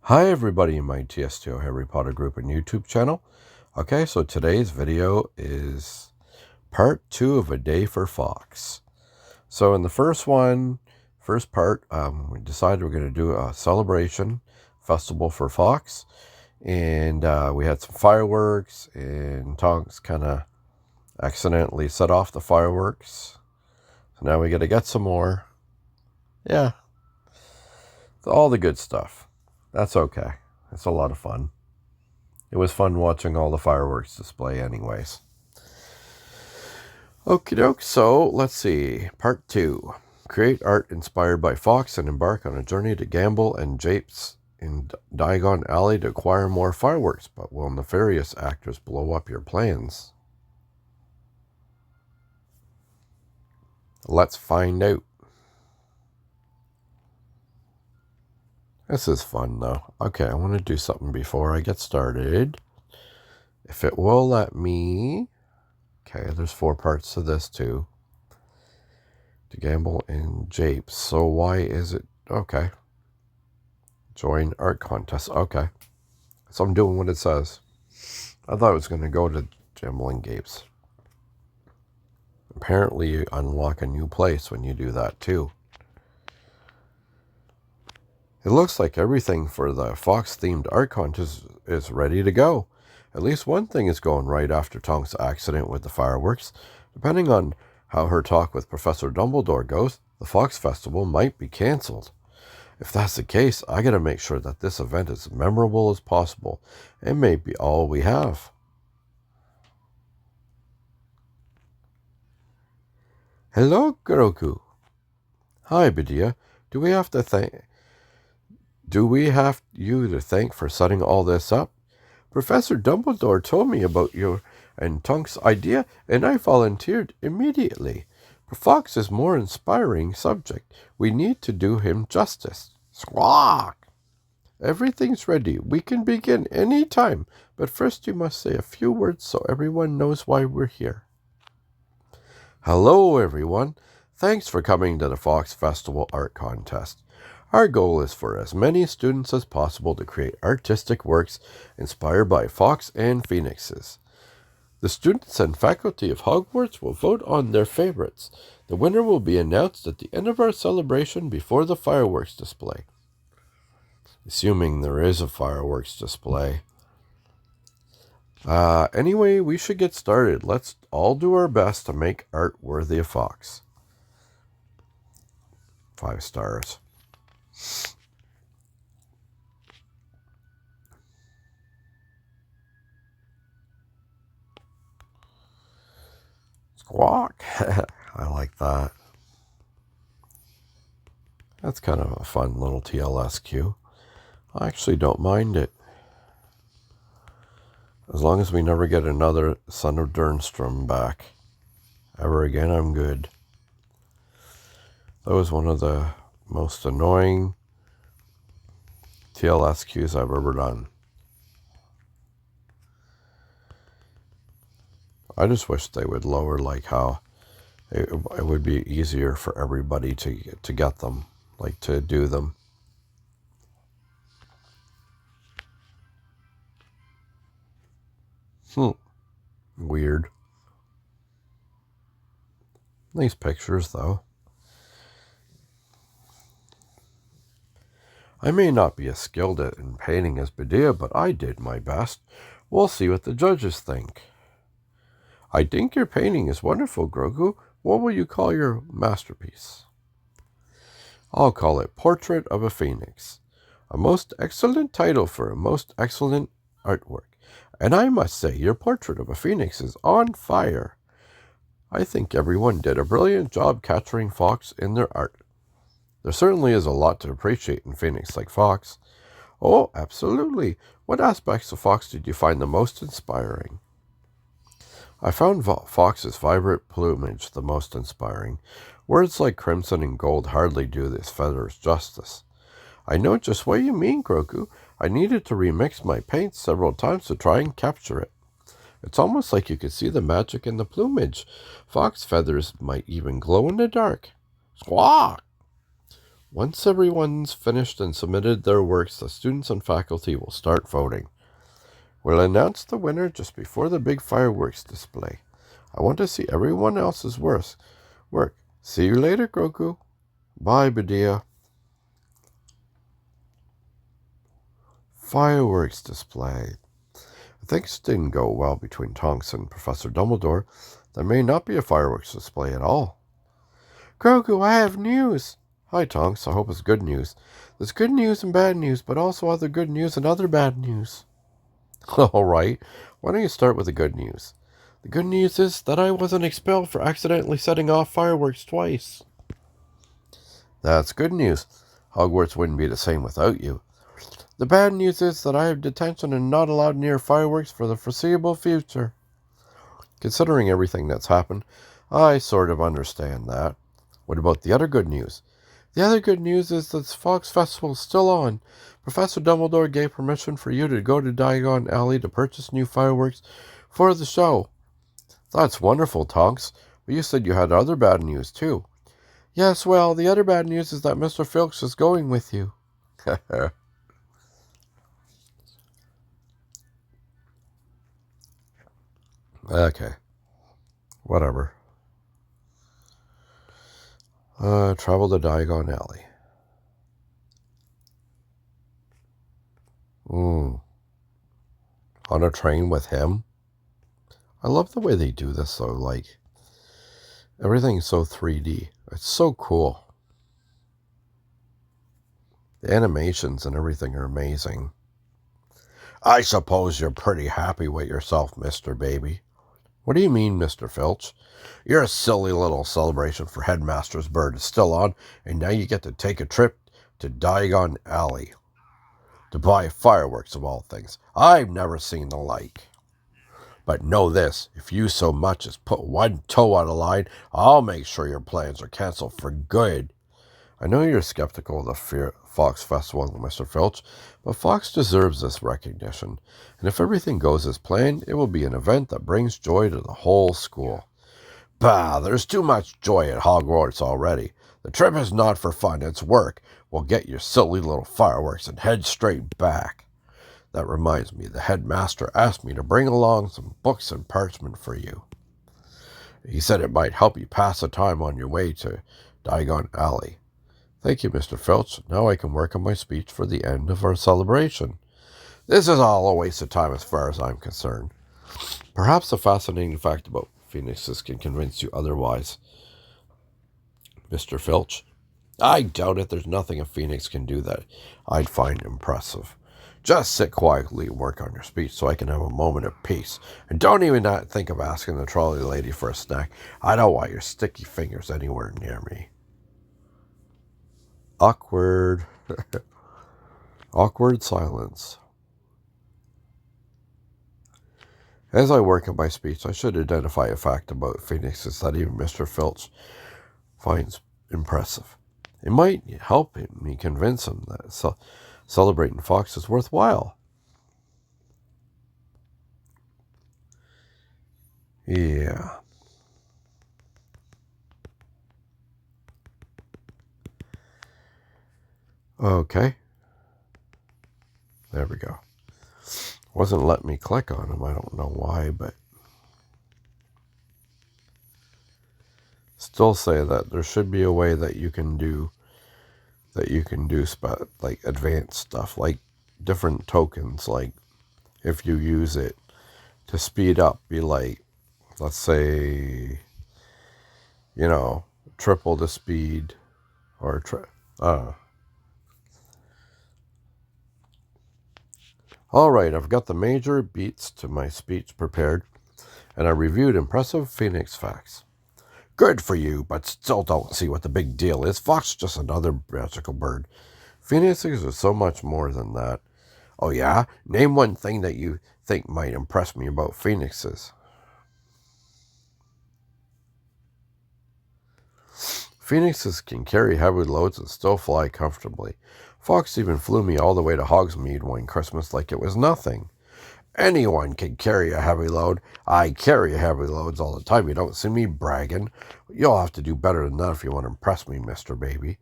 Hi everybody in my TS2 Harry Potter group and YouTube channel. Okay, so today's video is part 2 of A Day for Fawkes. So in the first part, we decided we're going to do a celebration festival for Fawkes. And we had some fireworks, and Tonks kind of accidentally set off the fireworks. So now we got to get some more. Yeah, all the good stuff. That's okay. It's a lot of fun. It was fun watching all the fireworks display anyways. Okie doke, so let's see. Part 2. Create art inspired by Fawkes and embark on a journey to Gamble and Japes in Diagon Alley to acquire more fireworks, but will nefarious actors blow up your plans? Let's find out. This is fun though. Okay, I want to do something before I get started. If it will let me. Okay, there's 4 parts to this too. To Gamble and Japes. So why is it? Okay. Join art contest. Okay. So I'm doing what it says. I thought it was going to go to Gamble and Japes. Apparently you unlock a new place when you do that too. It looks like everything for the Fawkes themed art contest is ready to go. At least one thing is going right after Tonks' accident with the fireworks. Depending on how her talk with Professor Dumbledore goes, the Fawkes Festival might be cancelled. If that's the case, I gotta make sure that this event is as memorable as possible. It may be all we have. Hello, Grogu. Hi, Bedia. Do we have you to thank for setting all this up? Professor Dumbledore told me about your and Tonks' idea, and I volunteered immediately. Fawkes is more inspiring subject. We need to do him justice. Squawk! Everything's ready. We can begin any time, but first you must say a few words so everyone knows why we're here. Hello, everyone. Thanks for coming to the Fawkes Festival Art Contest. Our goal is for as many students as possible to create artistic works inspired by Fawkes and Phoenixes. The students and faculty of Hogwarts will vote on their favorites. The winner will be announced at the end of our celebration before the fireworks display. Assuming there is a fireworks display. Anyway, we should get started. Let's all do our best to make art worthy of Fawkes. 5 stars. Squawk. I like that. That's kind of a fun little TLS cue. I actually don't mind it. As long as we never get another Son of Durnstrom back ever again, I'm good. That was one of the most annoying TLS cues I've ever done. I just wish they would lower like how it would be easier for everybody to get them, like to do them. Weird. Nice pictures though. I may not be as skilled in painting as Bedia, but I did my best. We'll see what the judges think. I think your painting is wonderful, Grogu. What will you call your masterpiece? I'll call it Portrait of a Phoenix. A most excellent title for a most excellent artwork. And I must say, your portrait of a phoenix is on fire. I think everyone did a brilliant job capturing Fawkes in their art. There certainly is a lot to appreciate in Phoenix like Fawkes. Oh, absolutely. What aspects of Fawkes did you find the most inspiring? I found Fawkes' vibrant plumage the most inspiring. Words like crimson and gold hardly do this feathers justice. I know just what you mean, Grogu. I needed to remix my paint several times to try and capture it. It's almost like you could see the magic in the plumage. Fawkes feathers might even glow in the dark. Squawk! Once everyone's finished and submitted their works, the students and faculty will start voting. We'll announce the winner just before the big fireworks display. I want to see everyone else's work. See you later, Grogu. Bye, Badia. Fireworks display. Things didn't go well between Tonks and Professor Dumbledore. There may not be a fireworks display at all. Grogu, I have news. Hi, Tonks. I hope it's good news. There's good news and bad news, but also other good news and other bad news. All right. Why don't you start with the good news? The good news is that I wasn't expelled for accidentally setting off fireworks twice. That's good news. Hogwarts wouldn't be the same without you. The bad news is that I have detention and not allowed near fireworks for the foreseeable future. Considering everything that's happened, I sort of understand that. What about the other good news? The other good news is that the Fawkes Festival is still on. Professor Dumbledore gave permission for you to go to Diagon Alley to purchase new fireworks for the show. That's wonderful, Tonks. But you said you had other bad news, too. Yes, well, the other bad news is that Mr. Fawkes is going with you. Okay. Whatever. Travel to Diagon Alley. On a train with him? I love the way they do this, though. Like, everything's so 3D. It's so cool. The animations and everything are amazing. I suppose you're pretty happy with yourself, Mr. Baby. What do you mean, Mr. Filch? Your silly little celebration for Headmaster's Bird is still on, and now you get to take a trip to Diagon Alley to buy fireworks of all things. I've never seen the like. But know this, if you so much as put one toe out of line, I'll make sure your plans are canceled for good. I know you're skeptical of the Fawkes Festival, Mr. Filch, but Fawkes deserves this recognition, and if everything goes as planned, it will be an event that brings joy to the whole school. Bah, there's too much joy at Hogwarts already. The trip is not for fun, it's work. We'll get your silly little fireworks and head straight back. That reminds me, the headmaster asked me to bring along some books and parchment for you. He said it might help you pass the time on your way to Diagon Alley. Thank you, Mr. Filch. Now I can work on my speech for the end of our celebration. This is all a waste of time as far as I'm concerned. Perhaps a fascinating fact about phoenixes can convince you otherwise, Mr. Filch. I doubt it. There's nothing a phoenix can do that I'd find impressive. Just sit quietly and work on your speech so I can have a moment of peace. And don't even not think of asking the trolley lady for a snack. I don't want your sticky fingers anywhere near me. Awkward. Awkward silence. As I work on my speech, I should identify a fact about phoenixes that even Mr. Filch finds impressive. It might help me convince him that celebrating Fawkes is worthwhile. Yeah. Okay. There we go. Wasn't letting me click on them. I don't know why, but still say that there should be a way that you can do like advanced stuff, like different tokens, like if you use it to speed up, be like, let's say, triple the speed or All right, I've got the major beats to my speech prepared, and I reviewed impressive phoenix facts. Good for you, but still don't see what the big deal is. Fawkes is just another magical bird. Phoenixes are so much more than that. Oh yeah? Name one thing that you think might impress me about phoenixes. Phoenixes can carry heavy loads and still fly comfortably. Fawkes even flew me all the way to Hogsmeade one Christmas like it was nothing. Anyone can carry a heavy load. I carry heavy loads all the time. You don't see me bragging. You'll have to do better than that if you want to impress me, Mr. Baby.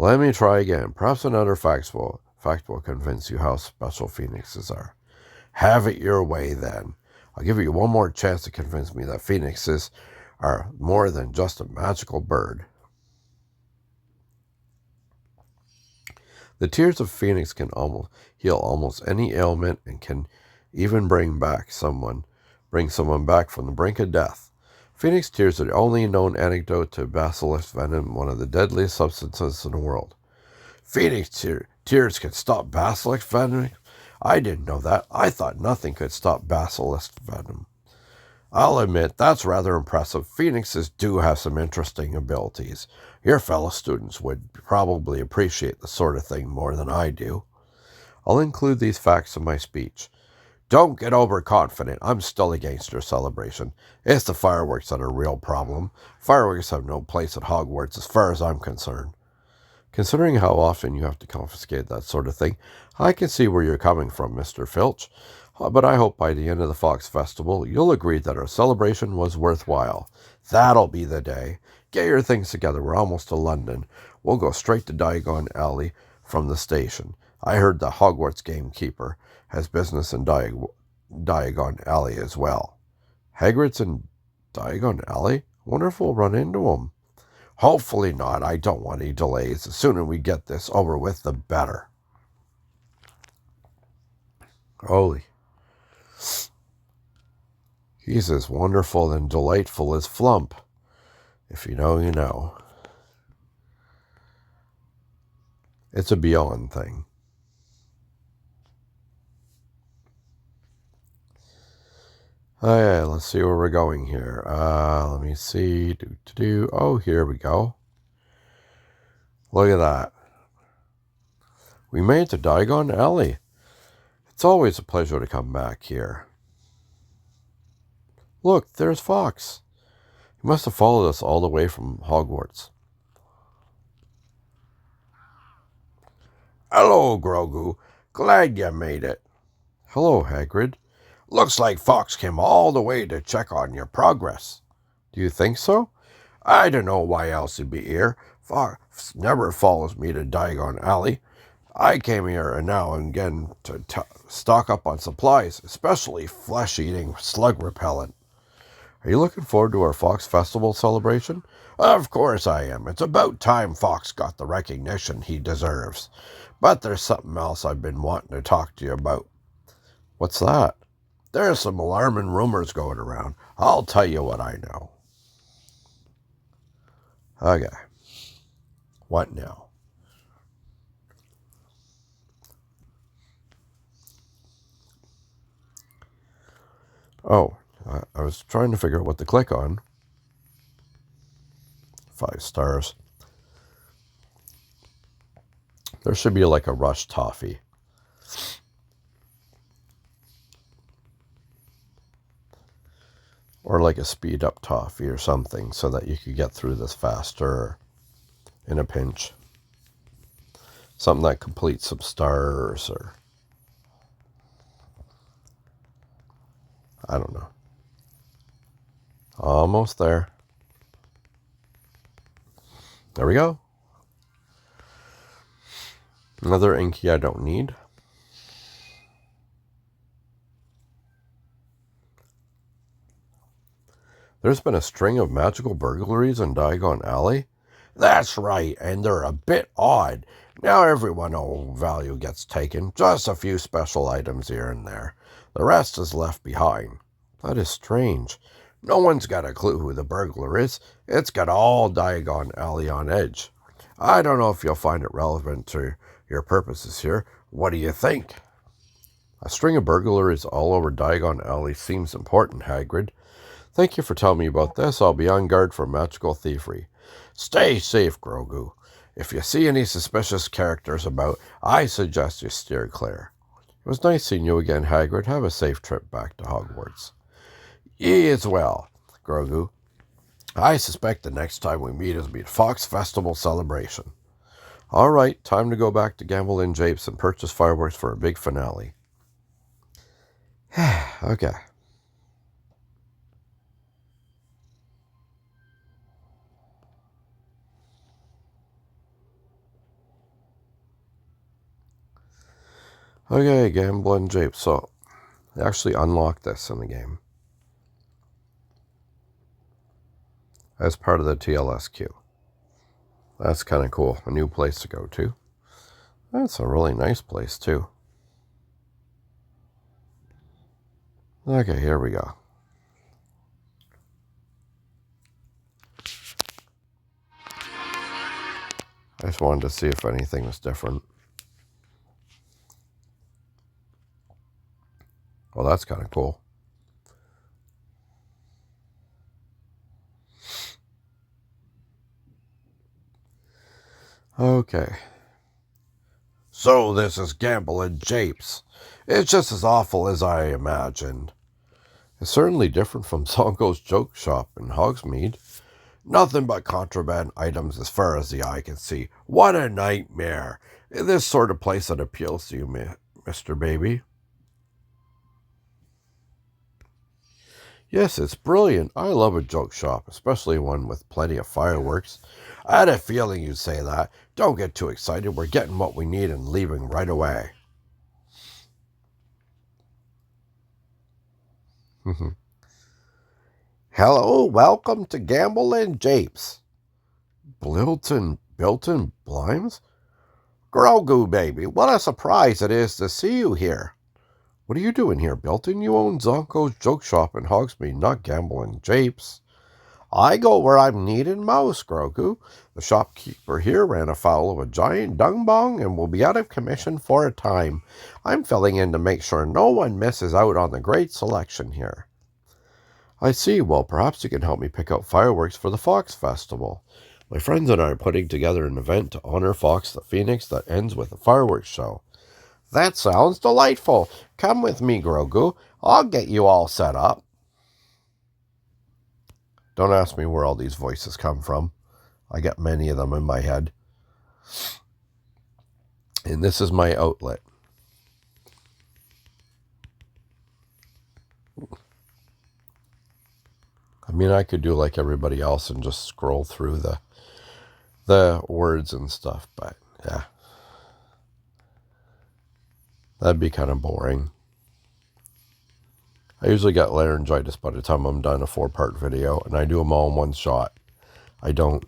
Let me try again. Perhaps another fact will convince you how special phoenixes are. Have it your way, then. I'll give you one more chance to convince me that phoenixes are more than just a magical bird. The tears of phoenix can heal almost any ailment and can even bring someone back from the brink of death. Phoenix tears are the only known antidote to basilisk venom, one of the deadliest substances in the world. Phoenix tears can stop basilisk venom? I didn't know that. I thought nothing could stop basilisk venom. I'll admit, that's rather impressive. Phoenixes do have some interesting abilities. Your fellow students would probably appreciate the sort of thing more than I do. I'll include these facts in my speech. Don't get overconfident. I'm still against your celebration. It's the fireworks that are a real problem. Fireworks have no place at Hogwarts as far as I'm concerned. Considering how often you have to confiscate that sort of thing, I can see where you're coming from, Mr. Filch. But I hope by the end of the Fawkes Festival, you'll agree that our celebration was worthwhile. That'll be the day. Get your things together. We're almost to London. We'll go straight to Diagon Alley from the station. I heard the Hogwarts gamekeeper has business in Diagon Alley as well. Hagrid's in Diagon Alley? I wonder if we'll run into him. Hopefully not. I don't want any delays. The sooner we get this over with, the better. Holy. He's as wonderful and delightful as Flump. If you know, you know. It's a beyond thing. Okay, let's see where we're going here. Let me see. Oh, here we go. Look at that. We made it to Diagon Alley. It's always a pleasure to come back here. Look, there's Fawkes. He must have followed us all the way from Hogwarts. Hello, Grogu. Glad you made it. Hello, Hagrid. Looks like Fawkes came all the way to check on your progress. Do you think so? I don't know why else he'd be here. Fawkes never follows me to Diagon Alley. I came here now and again to stock up on supplies, especially flesh-eating slug repellent. Are you looking forward to our Fawkes Festival celebration? Of course I am. It's about time Fawkes got the recognition he deserves. But there's something else I've been wanting to talk to you about. What's that? There's some alarming rumors going around. I'll tell you what I know. Okay. What now? Oh, I was trying to figure out what to click on. 5 stars. There should be like a Rush Toffee. Or like a speed up toffee or something so that you could get through this faster in a pinch. Something that completes some stars or I don't know. Almost there. There we go. Another Inky I don't need. There's been a string of magical burglaries in Diagon Alley. That's right, and they're a bit odd. Now everyone of value gets taken, just a few special items here and there. The rest is left behind. That is strange. No one's got a clue who the burglar is. It's got all Diagon Alley on edge. I don't know if you'll find it relevant to your purposes here. What do you think? A string of burglaries all over Diagon Alley seems important, Hagrid. Thank you for telling me about this. I'll be on guard for magical thievery. Stay safe, Grogu. If you see any suspicious characters about, I suggest you steer clear. It was nice seeing you again, Hagrid. Have a safe trip back to Hogwarts. Ye as well, Grogu. I suspect the next time we meet is the Fawkes Festival celebration. All right, time to go back to Gamble and Japes and purchase fireworks for a big finale. Okay. Okay, gambling jape. So, I actually unlocked this in the game as part of the TLSQ. That's kind of cool. A new place to go to. That's a really nice place, too. Okay, here we go. I just wanted to see if anything was different. Well, that's kind of cool. Okay. So this is Gambling Japes. It's just as awful as I imagined. It's certainly different from Zonko's joke shop in Hogsmeade. Nothing but contraband items as far as the eye can see. What a nightmare. This sort of place that appeals to you, Mr. Baby. Yes, it's brilliant. I love a joke shop, especially one with plenty of fireworks. I had a feeling you'd say that. Don't get too excited. We're getting what we need and leaving right away. Hello, welcome to Gambling Japes. Bilton Blimes? Grogu, baby, what a surprise it is to see you here. What are you doing here, Bilton? You own Zonko's joke shop in Hogsmeade, not Gambling Japes. I go where I'm needed most, Grogu. The shopkeeper here ran afoul of a giant dung bong and will be out of commission for a time. I'm filling in to make sure no one misses out on the great selection here. I see. Well, perhaps you can help me pick out fireworks for the Fawkes Festival. My friends and I are putting together an event to honor Fawkes the Phoenix that ends with a fireworks show. That sounds delightful. Come with me, Grogu. I'll get you all set up. Don't ask me where all these voices come from. I get many of them in my head. And this is my outlet. I mean, I could do like everybody else and just scroll through the words and stuff, but yeah. That'd be kind of boring. I usually get laryngitis by the time I'm done a 4-part video, and I do them all in one shot. I don't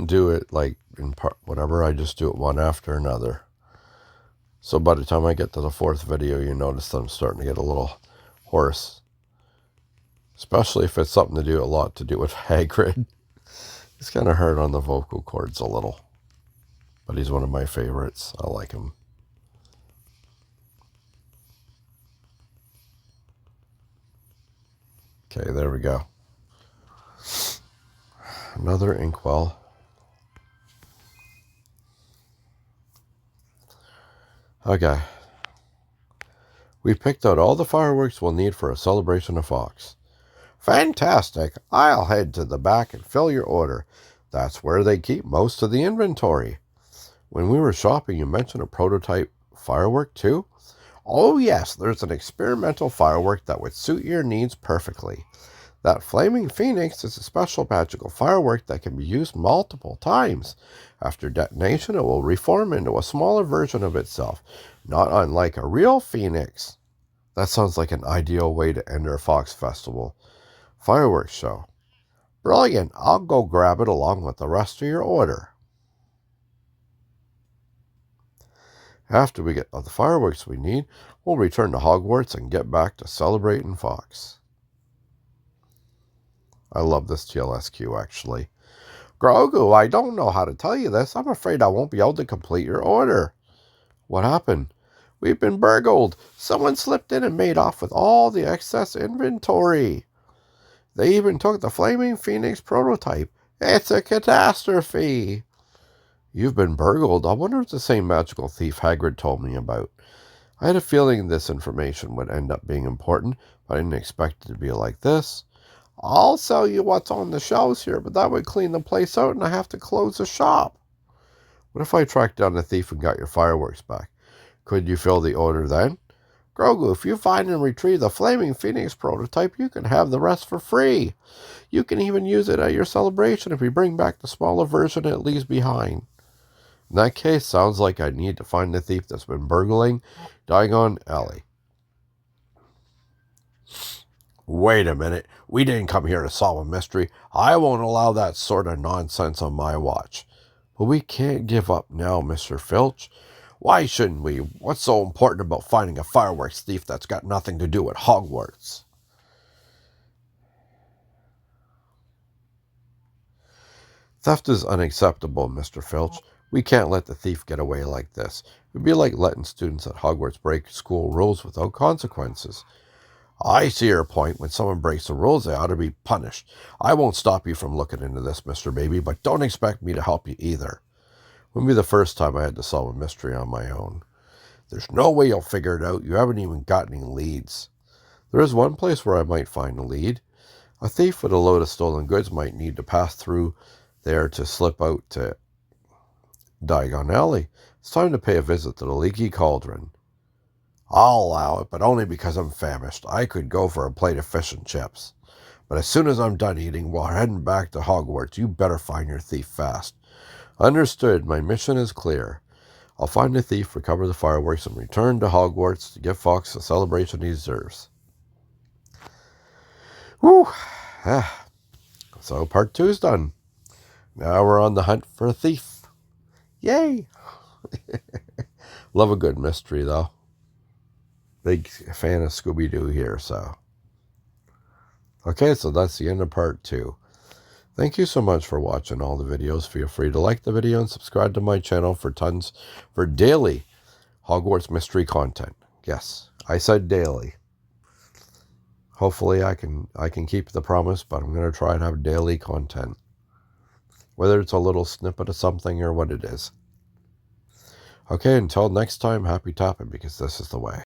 do it like in part whatever. I just do it one after another. So by the time I get to the 4th video, you notice that I'm starting to get a little hoarse. Especially if it's something to do a lot to do with Hagrid. He's kind of hard on the vocal cords a little. But he's one of my favorites. I like him. Okay, there we go. Another inkwell. Okay. We picked out all the fireworks we'll need for a celebration of Fawkes. Fantastic. I'll head to the back and fill your order. That's where they keep most of the inventory. When we were shopping, you mentioned a prototype firework too? Oh yes, there's an experimental firework that would suit your needs perfectly. That flaming phoenix is a special magical firework that can be used multiple times. After detonation, it will reform into a smaller version of itself, not unlike a real phoenix. That sounds like an ideal way to end our Fawkes Festival fireworks show. Brilliant. I'll go grab it along with the rest of your order. After we get all the fireworks we need, we'll return to Hogwarts and get back to celebrating Fawkes. I love this TLSQ, actually. Grogu, I don't know how to tell you this. I'm afraid I won't be able to complete your order. What happened? We've been burgled. Someone slipped in and made off with all the excess inventory. They even took the Flaming Phoenix prototype. It's a catastrophe. You've been burgled. I wonder if it's the same magical thief Hagrid told me about. I had a feeling this information would end up being important, but I didn't expect it to be like this. I'll sell you what's on the shelves here, but that would clean the place out and I have to close the shop. What if I tracked down the thief and got your fireworks back? Could you fill the order then? Grogu, if you find and retrieve the Flaming Phoenix prototype, you can have the rest for free. You can even use it at your celebration if we bring back the smaller version it leaves behind. In that case, sounds like I need to find the thief that's been burgling Diagon Alley. Wait a minute. We didn't come here to solve a mystery. I won't allow that sort of nonsense on my watch. But we can't give up now, Mr. Filch. Why shouldn't we? What's so important about finding a fireworks thief that's got nothing to do with Hogwarts? Theft is unacceptable, Mr. Filch. We can't let the thief get away like this. It would be like letting students at Hogwarts break school rules without consequences. I see your point. When someone breaks the rules, they ought to be punished. I won't stop you from looking into this, Mr. Baby, but don't expect me to help you either. Wouldn't be the first time I had to solve a mystery on my own. There's no way you'll figure it out. You haven't even got any leads. There is one place where I might find a lead. A thief with a load of stolen goods might need to pass through there to slip out to Diagon Alley. It's time to pay a visit to the Leaky Cauldron. I'll allow it, but only because I'm famished. I could go for a plate of fish and chips. But as soon as I'm done eating, while heading back to Hogwarts, you better find your thief fast. Understood. My mission is clear. I'll find the thief, recover the fireworks, and return to Hogwarts to give Fawkes the celebration he deserves. Whew. So part 2 is done. Now we're on the hunt for a thief. Yay! Love a good mystery, though. Big fan of Scooby-Doo here, so. Okay, so that's the end of part 2. Thank you so much for watching all the videos. Feel free to like the video and subscribe to my channel for daily Hogwarts mystery content. Yes, I said daily. Hopefully I can keep the promise, but I'm going to try and have daily content. Whether it's a little snippet of something or what it is. Okay, until next time, happy tapping, because this is the way.